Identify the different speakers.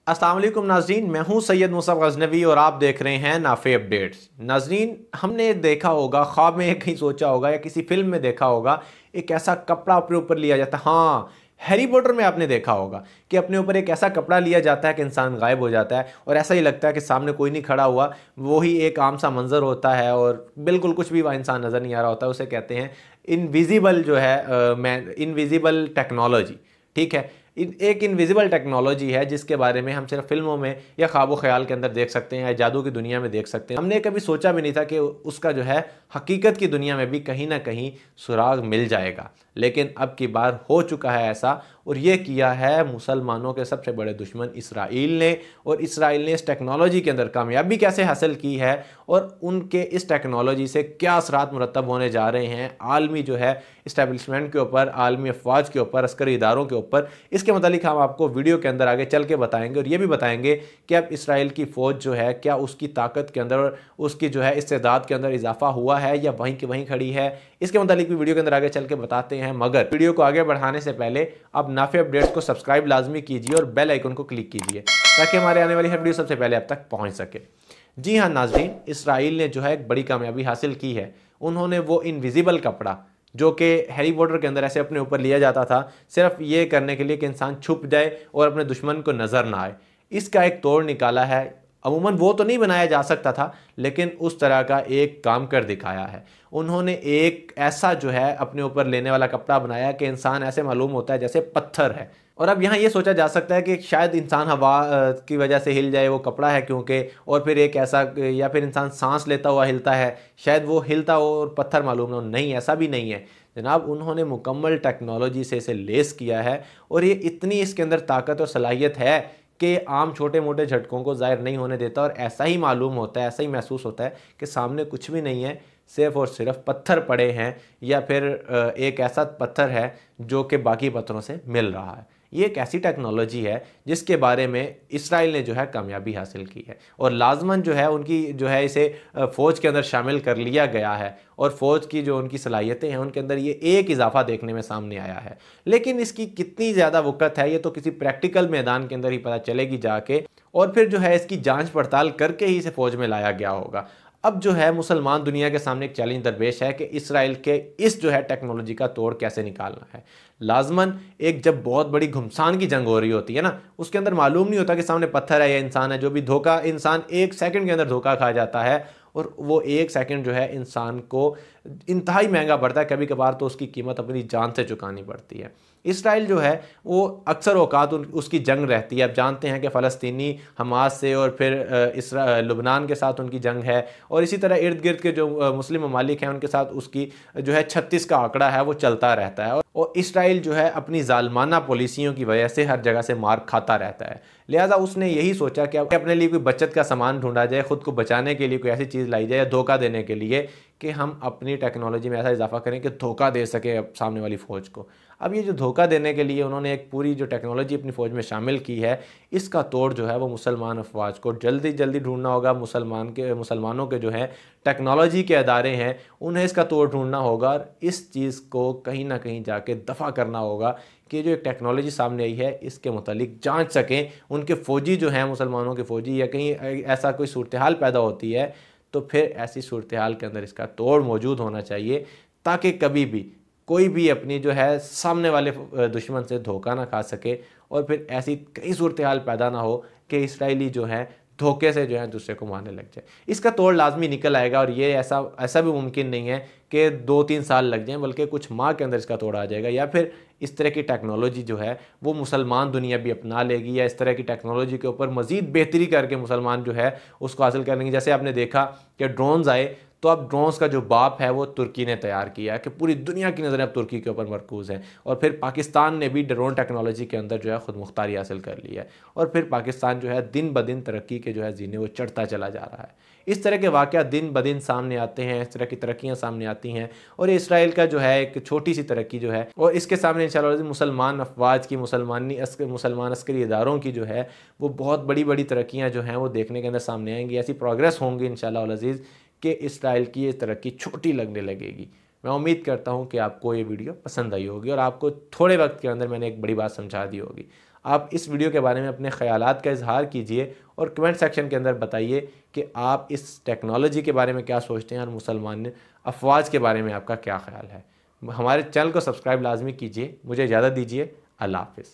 Speaker 1: अस्सलाम वालेकुम नाज़रीन, मैं हूं सैयद मुसअब गज़नवी और आप देख रहे हैं नाफे अपडेट्स। नाज़रीन, हमने देखा होगा, ख्वाब में कहीं सोचा होगा या किसी फिल्म में देखा होगा, एक ऐसा कपड़ा अपने ऊपर लिया जाता है। हाँ, हैरी पॉटर में आपने देखा होगा कि अपने ऊपर एक ऐसा कपड़ा लिया जाता है कि इंसान गायब हो जाता है और ऐसा ही लगता है कि सामने कोई नहीं खड़ा हुआ, वो ही एक आम सा मंजर होता है और बिल्कुल कुछ भी वहाँ इंसान नज़र नहीं आ रहा होता है। उसे कहते हैं इनविजिबल, जो है इनविजिबल टेक्नोलॉजी। ठीक है, एक इनविजिबल टेक्नोलॉजी है जिसके बारे में हम सिर्फ फिल्मों में या ख्वाबो ख्याल के अंदर देख सकते हैं या जादू की दुनिया में देख सकते हैं। हमने कभी सोचा भी नहीं था कि उसका जो है हकीकत की दुनिया में भी कहीं ना कहीं सुराग मिल जाएगा, लेकिन अब की बार हो चुका है ऐसा। और ये किया है मुसलमानों के सबसे बड़े दुश्मन इसराइल ने। और इसराइल ने इस टेक्नोलॉजी के अंदर कामयाबी कैसे हासिल की है और उनके इस टेक्नोलॉजी से क्या असरात मुरतब होने जा रहे हैं आलमी जो है इस्टेब्लिशमेंट के ऊपर, आलमी अफवाज के ऊपर, अस्करी इदारों के ऊपर, इसके मतलब हम आपको वीडियो के अंदर आगे चल के बताएंगे। और ये भी बताएंगे कि अब इसराइल की फ़ौज जो है क्या उसकी ताकत के अंदर, उसकी जो है इस्तेदाद के अंदर इजाफा हुआ है या वहीं की वहीं खड़ी है। इसके मतलब भी वीडियो के अंदर आगे चल के बताते हैं। मगर वीडियो को आगे बढ़ाने से पहले अब नाफे अपडेट्स को सब्सक्राइब लाजमी कीजिए और बेल आइकन को क्लिक कीजिए ताकि हमारे आने वाली हर वीडियो सबसे पहले आप तक पहुंच सके। जी हाँ नाज़रीन, इसराइल ने जो है एक बड़ी कामयाबी हासिल की है। उन्होंने वो इनविजिबल कपड़ा जो कि हैरी पॉटर के अंदर ऐसे अपने ऊपर लिया जाता था सिर्फ ये करने के लिए कि इंसान छुप जाए और अपने दुश्मन को नज़र ना आए, इसका एक तोड़ निकाला है। अमूमन वो तो नहीं बनाया जा सकता था, लेकिन उस तरह का एक काम कर दिखाया है। उन्होंने एक ऐसा जो है अपने ऊपर लेने वाला कपड़ा बनाया कि इंसान ऐसे मालूम होता है जैसे पत्थर है। और अब यहाँ ये सोचा जा सकता है कि शायद इंसान हवा की वजह से हिल जाए, वो कपड़ा है क्योंकि, और फिर एक ऐसा, या फिर इंसान सांस लेता हुआ हिलता है, शायद वो हिलता हो और पत्थर मालूम हो। नहीं, ऐसा भी नहीं है जनाब। उन्होंने मुकम्मल टेक्नोलॉजी से इसे लेस किया है और ये इतनी इसके अंदर ताकत और सलाहियत है कि आम छोटे मोटे झटकों को ज़ाहिर नहीं होने देता। और ऐसा ही मालूम होता है, ऐसा ही महसूस होता है कि सामने कुछ भी नहीं है, सिर्फ और सिर्फ पत्थर पड़े हैं या फिर एक ऐसा पत्थर है जो कि बाकी पत्थरों से मिल रहा है। ये एक ऐसी टेक्नोलॉजी है जिसके बारे में इसराइल ने जो है कामयाबी हासिल की है और लाजमन जो है उनकी जो है इसे फ़ौज के अंदर शामिल कर लिया गया है। और फ़ौज की जो उनकी सलाहियतें हैं उनके अंदर ये एक इजाफा देखने में सामने आया है। लेकिन इसकी कितनी ज़्यादा वक़्त है ये तो किसी प्रैक्टिकल मैदान के अंदर ही पता चलेगी जाके, और फिर जो है इसकी जाँच पड़ताल करके ही इसे फ़ौज में लाया गया होगा। अब जो है मुसलमान दुनिया के सामने एक चैलेंज दरपेश है कि इसराइल के इस जो है टेक्नोलॉजी का तोड़ कैसे निकालना है। लाजमन एक जब बहुत बड़ी घुमसान की जंग हो रही होती है ना, उसके अंदर मालूम नहीं होता कि सामने पत्थर है या इंसान है। जो भी धोखा, इंसान एक सेकंड के अंदर धोखा खा जाता है और वो एक सेकंड जो है इंसान को इंतहाई महंगा पड़ता है। कभी कभार तो उसकी कीमत अपनी जान से चुकानी पड़ती है। इसराइल जो है वो अक्सर औकात उसकी जंग रहती है। अब जानते हैं कि फ़लस्तीनी हमास से और फिर लुबनान के साथ उनकी जंग है, और इसी तरह इर्द गिर्द के जो मुस्लिम ममालिक हैं उनके साथ उसकी जो है 36 का आंकड़ा है वो चलता रहता है। और इसराइल जो है अपनी जालमाना पॉलिसियों की वजह से हर जगह से मार खाता रहता है। लिहाजा उसने यही सोचा कि अपने लिए कोई बचत का सामान ढूंढा जाए, ख़ुद को बचाने के लिए कोई ऐसी चीज़ लाई जाए या धोखा देने के लिए कि हम अपनी टेक्नोलॉजी में ऐसा इजाफा करें कि धोखा दे सके सामने वाली फ़ौज को। अब ये जो धोखा देने के लिए उन्होंने एक पूरी जो टेक्नोलॉजी अपनी फ़ौज में शामिल की है, इसका तोड़ जो है वो मुसलमान अफवाज को जल्दी जल्दी ढूंढना होगा। मुसलमानों के जो है टेक्नोलॉजी के अदारे हैं उन्हें इसका तोड़ ढूंढना होगा और इस चीज़ को कहीं ना कहीं जाके दफ़ा करना होगा कि जो एक टेक्नोलॉजी सामने आई है इसके मुतालिक जांच सकें उनके फ़ौजी जो हैं, मुसलमानों के फ़ौजी, या कहीं ऐसा कोई सूरत हाल पैदा होती है तो फिर ऐसी सूरत हाल के अंदर इसका तोड़ मौजूद होना चाहिए ताकि कभी भी कोई भी अपनी जो है सामने वाले दुश्मन से धोखा ना खा सके और फिर ऐसी कई सूरत हाल पैदा ना हो कि इसराइली जो है धोखे से जो है दूसरे को मारने लग जाए। इसका तोड़ लाजमी निकल आएगा और ये ऐसा भी मुमकिन नहीं है कि 2-3 साल लग जाएं, बल्कि कुछ माह के अंदर इसका तोड़ आ जाएगा। या फिर इस तरह की टेक्नोलॉजी जो है वो मुसलमान दुनिया भी अपना लेगी, या इस तरह की टेक्नोलॉजी के ऊपर मज़ीद बेहतरी करके मुसलमान जो है उसको हासिल कर लेंगे। जैसे आपने देखा कि ड्रोन्स आए तो अब ड्रोन्स का जो बाप है वो तुर्की ने तैयार किया है कि पूरी दुनिया की नज़रें अब तुर्की के ऊपर मरकूज़ हैं। और फिर पाकिस्तान ने भी ड्रोन टेक्नोलॉजी के अंदर जो है ख़ुद मुख्तारी हासिल कर ली है और फिर पाकिस्तान जो है दिन ब दिन तरक्की के जो है जीने वो चढ़ता चला जा रहा है। इस तरह के वाक़या दिन ब दिन सामने आते हैं, इस तरह की तरक्कियाँ सामने आती हैं और इसराइल का जो है एक छोटी सी तरक्की जो है, और इसके सामने इंशाअल्लाह मुसलमान अफवाज की, मुसलमान अस्करी इदारों की जो है वो बहुत बड़ी बड़ी तरक्कियाँ जो हैं वो देखने के अंदर सामने आएंगी। ऐसी प्रोग्रेस होंगी इंशाअल्लाह अज़ीज़ कि इसराइल की ये तरक्की छोटी लगने लगेगी। मैं उम्मीद करता हूँ कि आपको ये वीडियो पसंद आई होगी और आपको थोड़े वक्त के अंदर मैंने एक बड़ी बात समझा दी होगी। आप इस वीडियो के बारे में अपने ख़यालात का इजहार कीजिए और कमेंट सेक्शन के अंदर बताइए कि आप इस टेक्नोलॉजी के बारे में क्या सोचते हैं और मुसलमान अफवाज के बारे में आपका क्या ख्याल है। हमारे चैनल को सब्सक्राइब लाजमी कीजिए। मुझे इजाज़त दीजिए। अल्लाह हाफ़िज़।